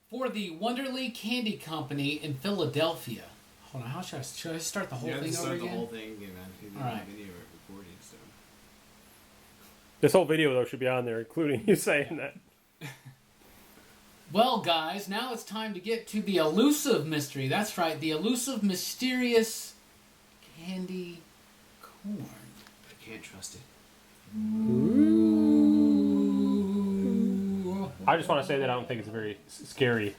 for the Wonderly Candy Company in Philadelphia. Hold on, should I start the whole thing over again? The whole thing again, man. All right. Video recording, so. This whole video, though, should be on there, including you saying that. Well, guys, now it's time to get to the elusive mystery. That's right, the elusive, mysterious candy corn. I can't trust it. I just want to say that I don't think it's very scary.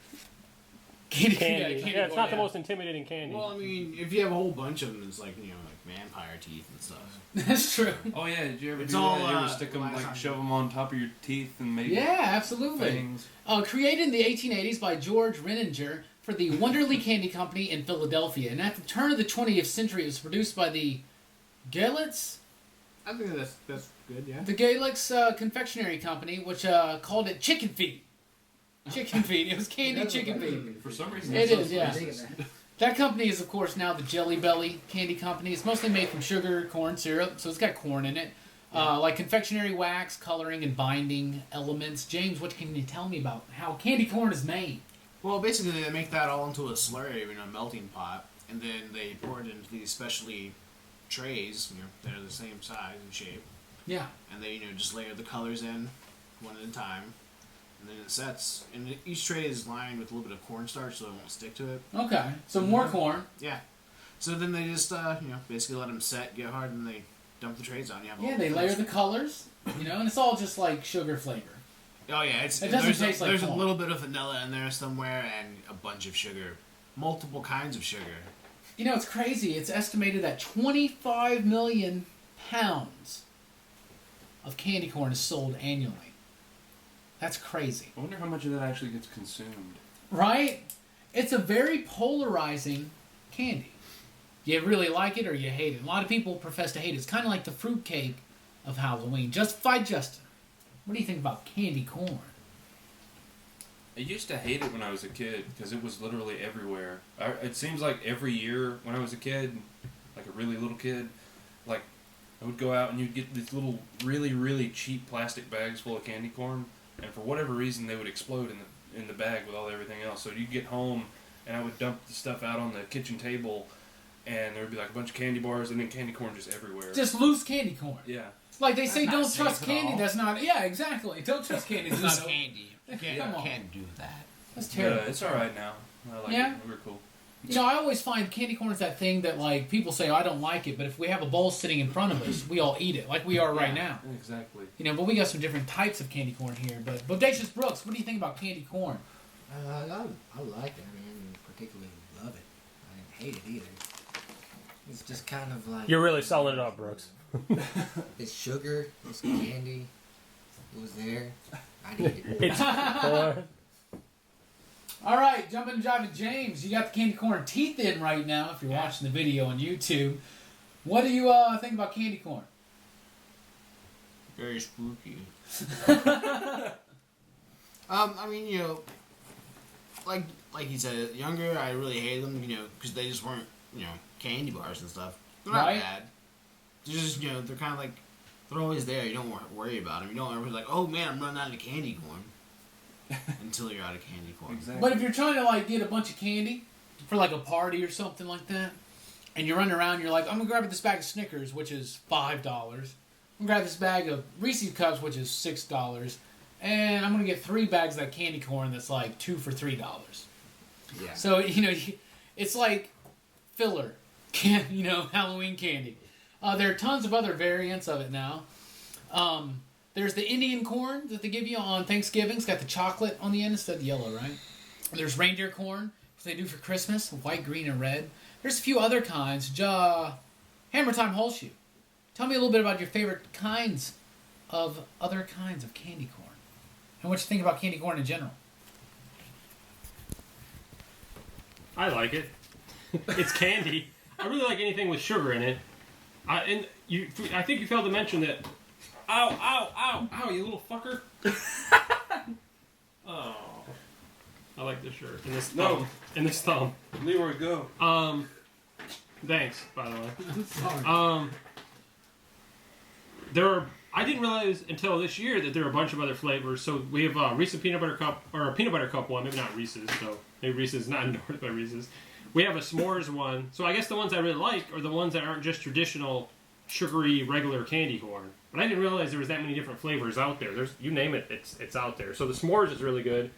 Candy. Yeah, it's not the most intimidating candy. Well, I mean, if you have a whole bunch of them, it's like, you know, like vampire teeth and stuff. That's true. Oh yeah, did you ever It's do all, that? You ever stick them, like, like shove them on top of your teeth and make Yeah, absolutely. things? Created in the 1880s by George Renninger for the Wonderly Candy Company in Philadelphia. And at the turn of the 20th century, it was produced by the Galitz. I think that's good, yeah. The Galitz Confectionery Company, which called it Chicken Feet. Chicken Feet. It was candy chicken feet. For some reason, It is, yeah. racist. That company is, of course, now the Jelly Belly Candy Company. It's mostly made from sugar, corn syrup, so it's got corn in it. Like confectionery wax, coloring, and binding elements. James, what can you tell me about how candy corn is made? Well, basically, they make that all into a slurry in a melting pot, and then they pour it into these specialty trays, you know, that are the same size and shape. Yeah. And they, you know, just layer the colors in one at a time. And then it sets. And each tray is lined with a little bit of cornstarch so it won't stick to it. Okay, so more corn. Yeah. So then they just, you know, basically let them set, get hard, and they dump the trays on. You have Yeah, they layer the colors, you know, and it's all just like sugar flavor. Oh, yeah. It doesn't taste like There's corn. a little bit of vanilla in there somewhere and a bunch of sugar. Multiple kinds of sugar. You know, it's crazy. It's estimated that 25 million pounds of candy corn is sold annually. That's crazy. I wonder how much of that actually gets consumed. Right? It's a very polarizing candy. You really like it or you hate it. A lot of people profess to hate it. It's kind of like the fruitcake of Halloween. Justified Justin. What do you think about candy corn? I used to hate it when I was a kid because it was literally everywhere. It seems like every year when I was a kid, like a really little kid, like I would go out and you'd get these little really, really cheap plastic bags full of candy corn, and for whatever reason they would explode in the bag with all everything else. So you'd get home and I would dump the stuff out on the kitchen table, and there would be like a bunch of candy bars and then candy corn just everywhere. Just loose candy corn. Yeah. Like they say, That's don't not trust safe at candy. all. That's not. Yeah, exactly. Don't trust candy. It's It's not candy. You Come on. can't do that. That's terrible. Yeah, it's alright now. I like Yeah? it. We're cool. You know, I always find candy corn is that thing that, like, people say, oh, I don't like it, but if we have a bowl sitting in front of us, we all eat it, like we are right now. Exactly. You know, but we got some different types of candy corn here. But Bodacious Brooks, what do you think about candy corn? I like it. I mean, particularly love it. I didn't hate it either. It's just kind of like... You're really selling it up, Brooks. It's sugar. It's candy. It was there. I'd eat it. It's All right, jumping and jiving. James, you got the candy corn teeth in right now if you're watching the video on YouTube. What do you think about candy corn? Very spooky. I mean, you know, like he said, younger, I really hated them, you know, because they just weren't, you know, candy bars and stuff. They're not Right. bad. They're just, you know, they're kind of like, they're always there. You don't worry about them. You don't ever like, oh man, I'm running out of candy corn. Until you're out of candy corn. Exactly. But if you're trying to, like, get a bunch of candy for, like, a party or something like that, and you're running around, you're like, I'm going to grab this bag of Snickers, which is $5. I'm going to grab this bag of Reese's Cups, which is $6. And I'm going to get 3 bags of that candy corn that's, like, 2 for $3. Yeah. So, you know, it's like filler, you know, Halloween candy. There are tons of other variants of it now. There's the Indian corn that they give you on Thanksgiving. It's got the chocolate on the end instead of the yellow, right? There's reindeer corn, which they do for Christmas, white, green, and red. There's a few other kinds. Hammer Time Holshoe. Tell me a little bit about your favorite kinds of other kinds of candy corn. And what you think about candy corn in general. I like it. It's candy. I really like anything with sugar in it. I think you failed to mention that. Ow, ow, ow, ow, you little fucker. Oh. I like this shirt. And this thumb. And this thumb. Leroy, go. Thanks, by the way. Sorry. There are I didn't realize until this year that there are a bunch of other flavors. So we have Reese's Peanut Butter Cup, or a Peanut Butter Cup one, maybe not Reese's, so maybe Reese's is not endorsed by Reese's. We have a s'mores one. So I guess the ones I really like are the ones that aren't just traditional sugary regular candy corn. But I didn't realize there was that many different flavors out there. There's, you name it, it's out there. So the s'mores is really good.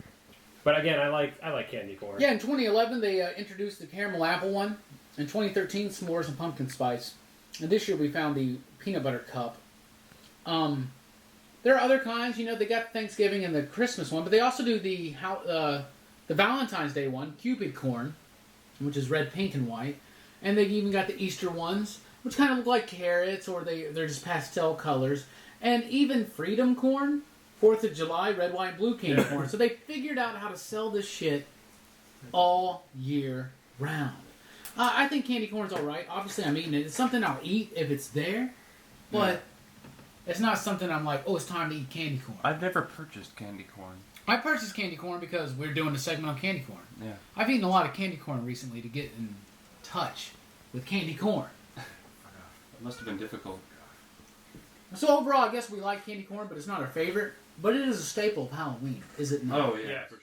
But again, I like candy corn. Yeah, in 2011 they introduced the caramel apple one. In 2013, s'mores and pumpkin spice. And this year we found the peanut butter cup. There are other kinds, you know, they got Thanksgiving and the Christmas one, but they also do the Valentine's Day one, Cupid corn, which is red, pink, and white. And they've even got the Easter ones, which kind of look like carrots, or they're just pastel colors. And even Freedom corn, 4th of July, red, white, and blue candy corn. So they figured out how to sell this shit all year round. I think candy corn's alright. Obviously, I'm eating it. It's something I'll eat if it's there, but it's not something I'm like, oh, it's time to eat candy corn. I've never purchased candy corn. I purchased candy corn because we're doing a segment on candy corn. Yeah. I've eaten a lot of candy corn recently to get in touch with candy corn. It must have been difficult. So overall, I guess we like candy corn, but it's not our favorite. But it is a staple of Halloween, is it not? Oh, Yeah, for sure.